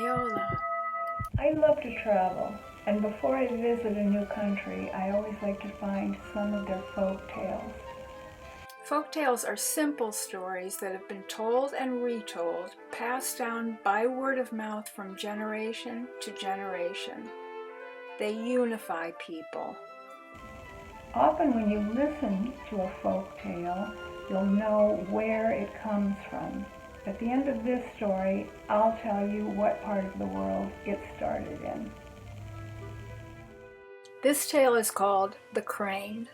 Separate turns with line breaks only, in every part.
Viola.
I love to travel, and before I visit a new country, I always like to find some of their folk tales.
Folk tales are simple stories that have been told and retold, passed down by word of mouth from generation to generation. They unify people.
Often when you listen to a folk tale, you'll know where it comes from. At the end of this story, I'll tell you what part of the world it started in.
This tale is called The Crane.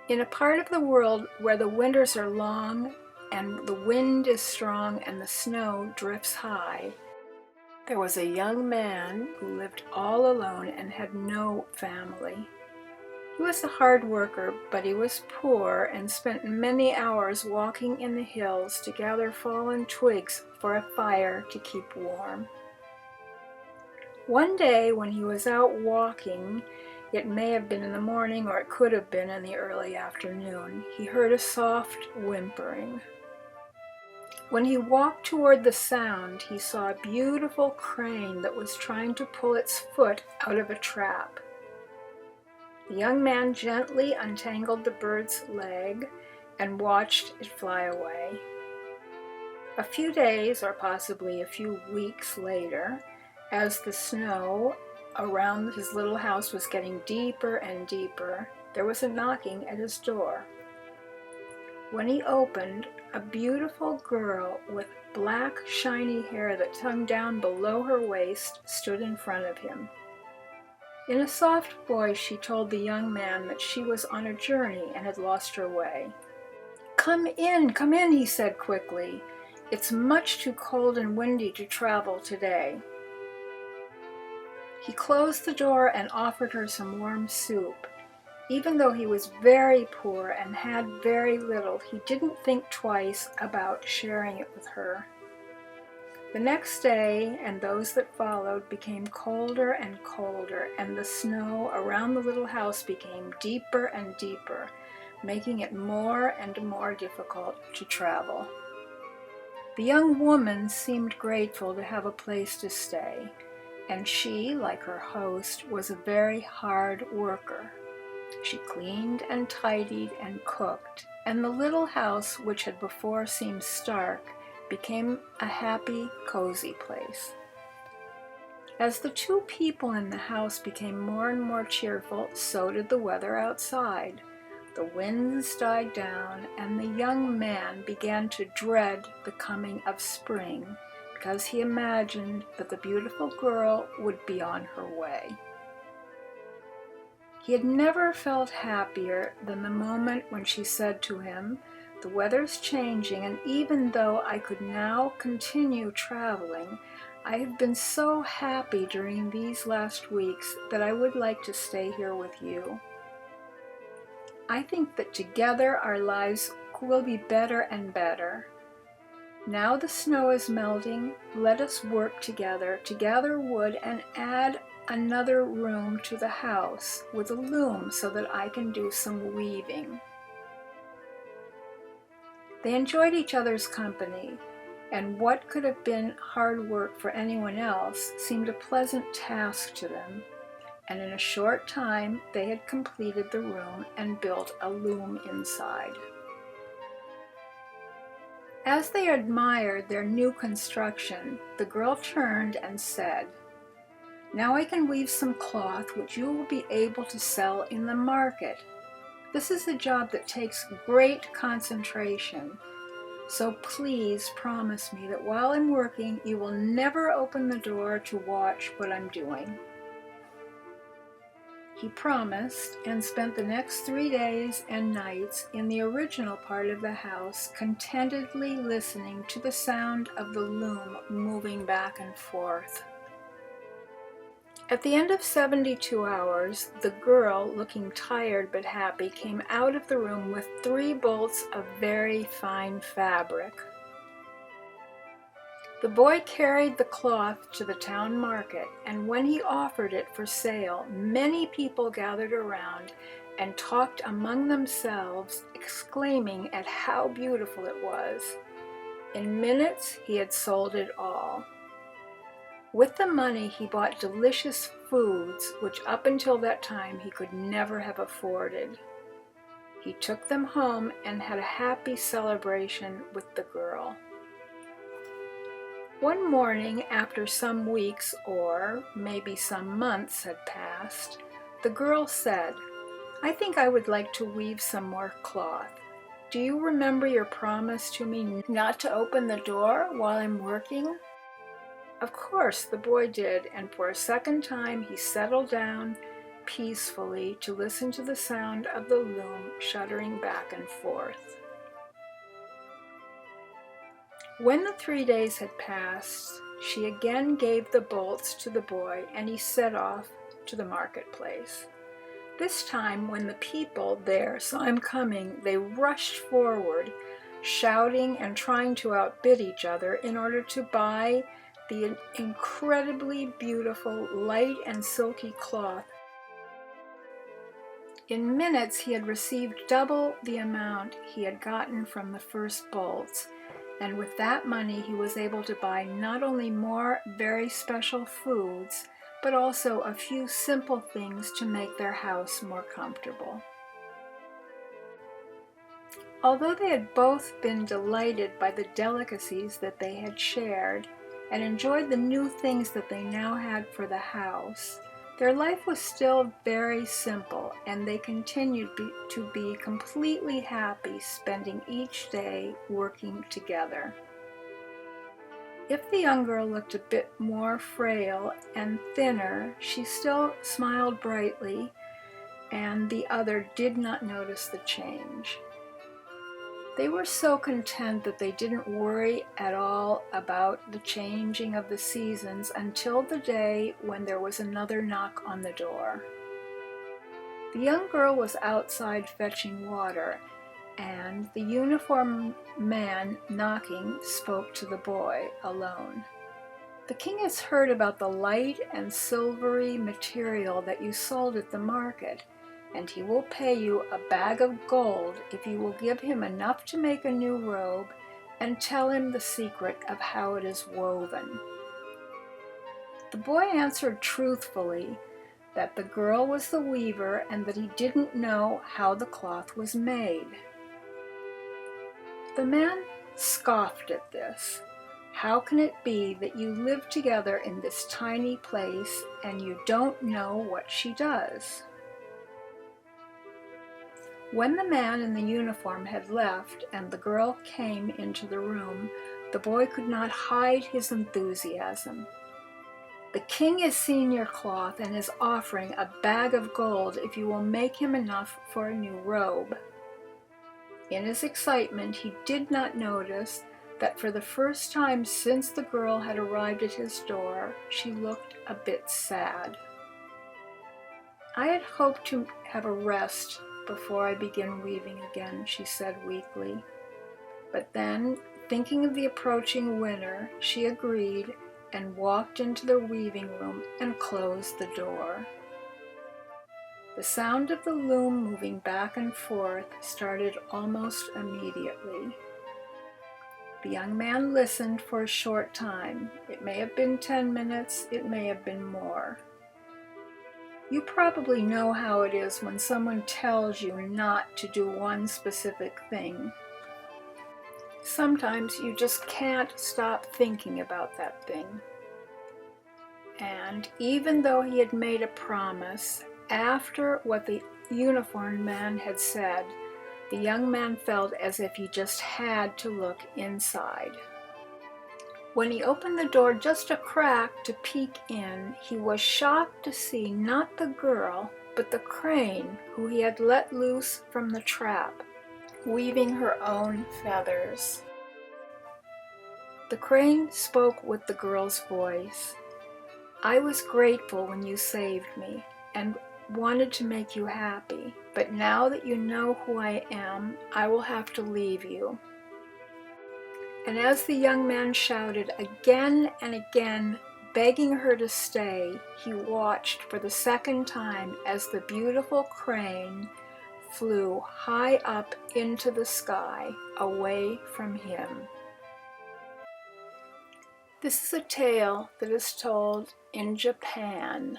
In a part of the world where the winters are long and the wind is strong and the snow drifts high, there was a young man who lived all alone and had no family. He was a hard worker, but he was poor and spent many hours walking in the hills to gather fallen twigs for a fire to keep warm. One day when he was out walking, it may have been in the morning or it could have been in the early afternoon, he heard a soft whimpering. When he walked toward the sound, he saw a beautiful crane that was trying to pull its foot out of a trap. The young man gently untangled the bird's leg and watched it fly away. A few days, or possibly a few weeks later, as the snow around his little house was getting deeper and deeper, there was a knocking at his door. When he opened, a beautiful girl with black, shiny hair that hung down below her waist stood in front of him. In a soft voice, she told the young man that she was on a journey and had lost her way. Come in, he said quickly. It's much too cold and windy to travel today. He closed the door and offered her some warm soup. Even though he was very poor and had very little, he didn't think twice about sharing it with her. The next day and those that followed became colder and colder, and the snow around the little house became deeper and deeper, making it more and more difficult to travel. The young woman seemed grateful to have a place to stay, and she, like her host, was a very hard worker. She cleaned and tidied and cooked, and the little house, which had before seemed stark, became a happy, cozy place. As the two people in the house became more and more cheerful, so did the weather outside. The winds died down, and the young man began to dread the coming of spring, because he imagined that the beautiful girl would be on her way. He had never felt happier than the moment when she said to him, "The weather's changing, and even though I could now continue traveling, I have been so happy during these last weeks that I would like to stay here with you. I think that together our lives will be better and better. Now the snow is melting, let us work together to gather wood and add another room to the house with a loom so that I can do some weaving." They enjoyed each other's company, and what could have been hard work for anyone else seemed a pleasant task to them, and in a short time they had completed the room and built a loom inside. As they admired their new construction, the girl turned and said, "Now I can weave some cloth which you will be able to sell in the market. This is a job that takes great concentration, so please promise me that while I'm working, you will never open the door to watch what I'm doing." He promised and spent the next 3 days and nights in the original part of the house, contentedly listening to the sound of the loom moving back and forth. At the end of 72 hours, the girl, looking tired but happy, came out of the room with 3 bolts of very fine fabric. The boy carried the cloth to the town market, and when he offered it for sale, many people gathered around and talked among themselves, exclaiming at how beautiful it was. In minutes, he had sold it all. With the money, he bought delicious foods, which up until that time he could never have afforded. He took them home and had a happy celebration with the girl. One morning, after some weeks or maybe some months had passed, the girl said, "I think I would like to weave some more cloth. Do you remember your promise to me not to open the door while I'm working?" Of course the boy did, and for a second time he settled down peacefully to listen to the sound of the loom shuddering back and forth. When the 3 days had passed, she again gave the bolts to the boy, and he set off to the marketplace. This time, when the people there saw him coming, they rushed forward, shouting and trying to outbid each other in order to buy the incredibly beautiful, light and silky cloth. In minutes, he had received double the amount he had gotten from the first bolts, and with that money he was able to buy not only more very special foods, but also a few simple things to make their house more comfortable. Although they had both been delighted by the delicacies that they had shared and enjoyed the new things that they now had for the house, their life was still very simple, and they continued to be completely happy, spending each day working together. If the young girl looked a bit more frail and thinner, she still smiled brightly, and the other did not notice the change. They were so content that they didn't worry at all about the changing of the seasons until the day when there was another knock on the door. The young girl was outside fetching water, and the uniformed man knocking spoke to the boy alone. "The king has heard about the light and silvery material that you sold at the market, and he will pay you a bag of gold if you will give him enough to make a new robe and tell him the secret of how it is woven." The boy answered truthfully that the girl was the weaver and that he didn't know how the cloth was made. The man scoffed at this. "How can it be that you live together in this tiny place and you don't know what she does?" When the man in the uniform had left and the girl came into the room, the boy could not hide his enthusiasm. "The king has seen your cloth and is offering a bag of gold if you will make him enough for a new robe." In his excitement, he did not notice that for the first time since the girl had arrived at his door, she looked a bit sad. "I had hoped to have a rest before I begin weaving again," she said weakly. But then, thinking of the approaching winter, she agreed and walked into the weaving room and closed the door. The sound of the loom moving back and forth started almost immediately. The young man listened for a short time. It may have been 10 minutes, it may have been more. You probably know how it is when someone tells you not to do one specific thing. Sometimes you just can't stop thinking about that thing. And even though he had made a promise, after what the uniformed man had said, the young man felt as if he just had to look inside. When he opened the door just a crack to peek in, he was shocked to see not the girl, but the crane who he had let loose from the trap, weaving her own feathers. The crane spoke with the girl's voice. "I was grateful when you saved me and wanted to make you happy, but now that you know who I am, I will have to leave you." And as the young man shouted again and again, begging her to stay, he watched for the second time as the beautiful crane flew high up into the sky, away from him. This is a tale that is told in Japan.